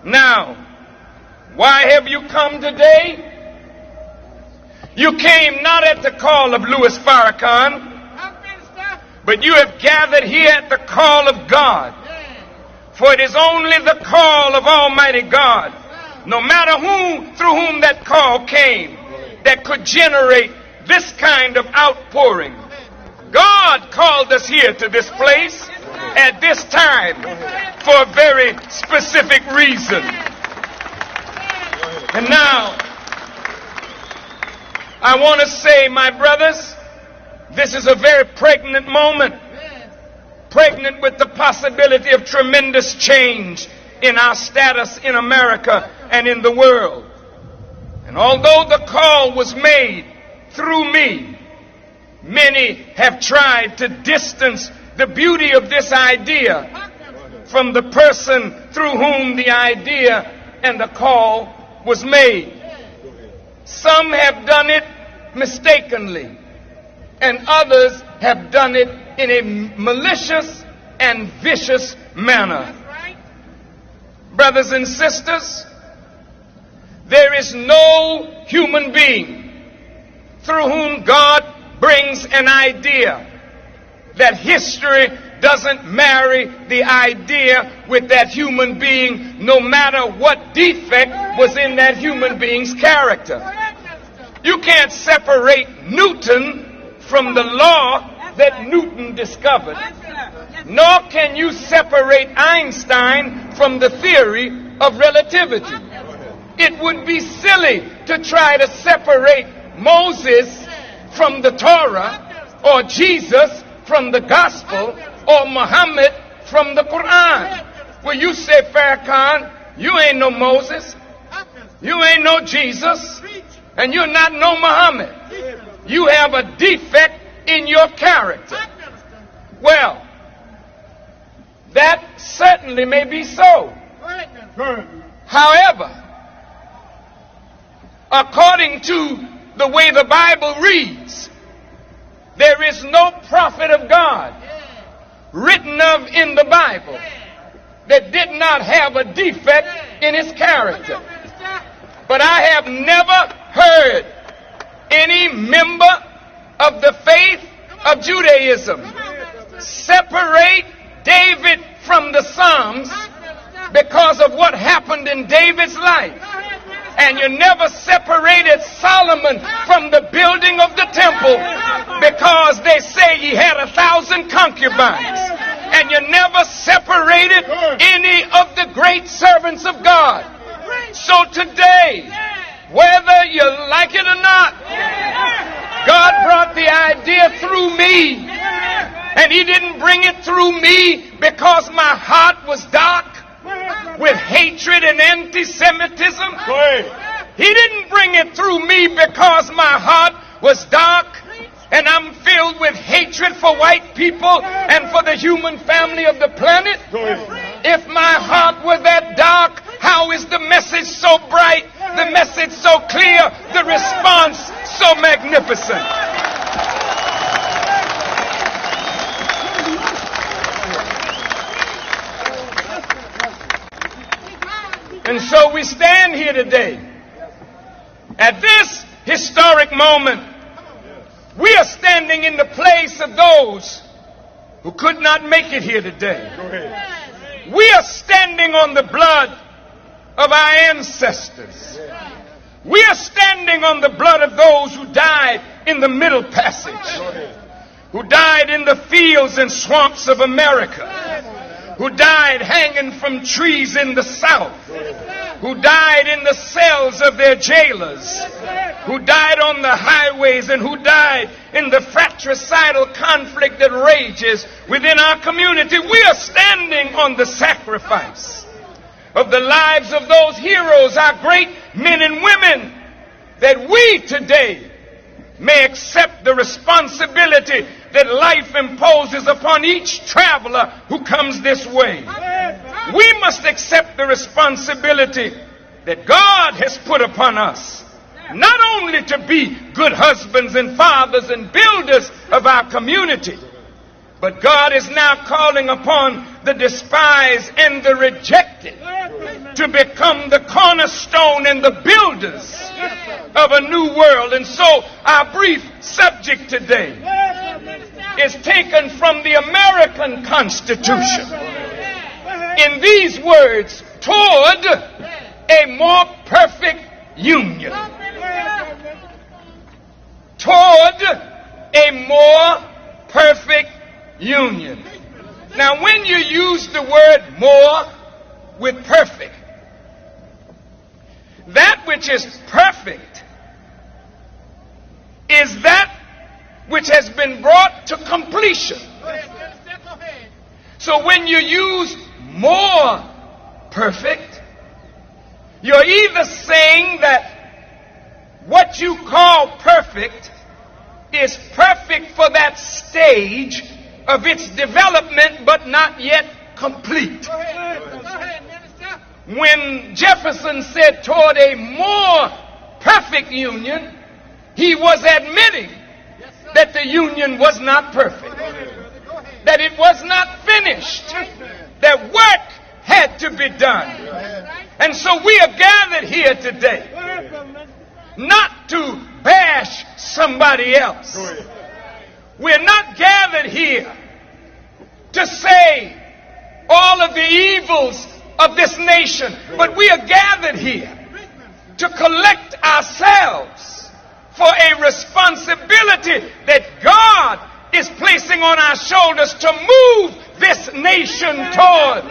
Now, why have you come today? You came not at the call of Louis Farrakhan, but you have gathered here at the call of God. For it is only the call of Almighty God, no matter through whom that call came, that could generate this kind of outpouring. God called us here to this place at this time for a very specific reason. And now, I want to say, my brothers, this is a very pregnant moment. Pregnant with the possibility of tremendous change in our status in America and in the world. And although the call was made through me, many have tried to distance the beauty of this idea from the person through whom the idea and the call was made. Some have done it mistakenly, and others have done it in a malicious and vicious manner. Brothers and sisters, there is no human being through whom God brings an idea that history doesn't marry the idea with that human being, no matter what defect was in that human being's character. You can't separate Newton from the law that Newton discovered, nor can you separate Einstein from the theory of relativity. It would be silly to try to separate Moses from the Torah, or Jesus from the gospel, or Muhammad from the Quran. Well, you say, Farrakhan, you ain't no Moses, you ain't no Jesus, and you're not no Muhammad. You have a defect in your character. Well, that certainly may be so. However, according to the way the Bible reads, there is no prophet of God written of in the Bible that did not have a defect in his character. But I have never heard any member of the faith of Judaism separate David from the Psalms because of what happened in David's life. And you never separated Solomon from the building of the temple because they say he had 1,000 concubines. And you never separated any of the great servants of God. So today, whether you like it or not, God brought the idea through me. And he didn't bring it through me because my heart was dark with hatred and anti-Semitism. He didn't bring it through me because my heart was dark and I'm filled with hatred for white people and for the human family of the planet. If my heart were that dark, how is the message so bright, the message so clear, the response so magnificent? And so we stand here today. At this historic moment, we are standing in the place of those who could not make it here today. We are standing on the blood of our ancestors. We are standing on the blood of those who died in the Middle Passage, who died in the fields and swamps of America, who died hanging from trees in the South, who died in the cells of their jailers, who died on the highways, and who died in the fratricidal conflict that rages within our community. We are standing on the sacrifice of the lives of those heroes, our great men and women, that we today may accept the responsibility that life imposes upon each traveler who comes this way. We must accept the responsibility that God has put upon us, not only to be good husbands and fathers and builders of our community, but God is now calling upon the despised and the rejected to become the cornerstone and the builders of a new world. And so our brief subject today is taken from the American Constitution in these words: toward a more perfect union. Toward a more perfect union. Now, when you use the word more with perfect, that which is perfect is that which has been brought to completion. So when you use more perfect, you're either saying that what you call perfect is perfect for that stage of its development, but not yet complete. When Jefferson said toward a more perfect union, he was admitting that the union was not perfect, that it was not finished, that work had to be done. And so we are gathered here today not to bash somebody else. We're not gathered here to say all of the evils of this nation, but we are gathered here to collect ourselves for a responsibility that God is placing on our shoulders to move this nation toward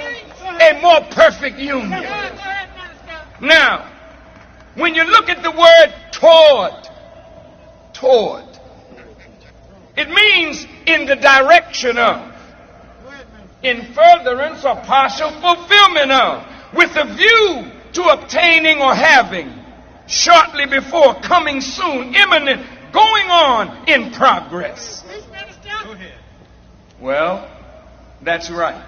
a more perfect union. Now, when you look at the word toward, it means in the direction of, in furtherance or partial fulfillment of, with a view to obtaining or having, shortly before, coming soon, imminent, going on, in progress. Well, that's right.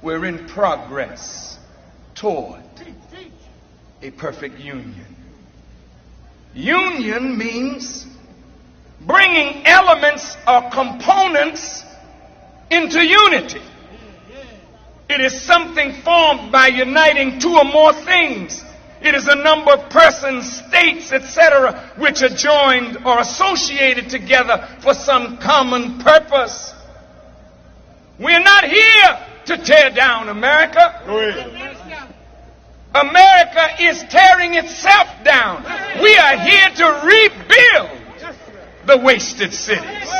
We're in progress toward a perfect union. Union means bringing elements or components into unity. It is something formed by uniting two or more things. It is a number of persons, states, etc., which are joined or associated together for some common purpose. We're not here to tear down America. America is tearing itself down. We are here to rebuild the wasted cities.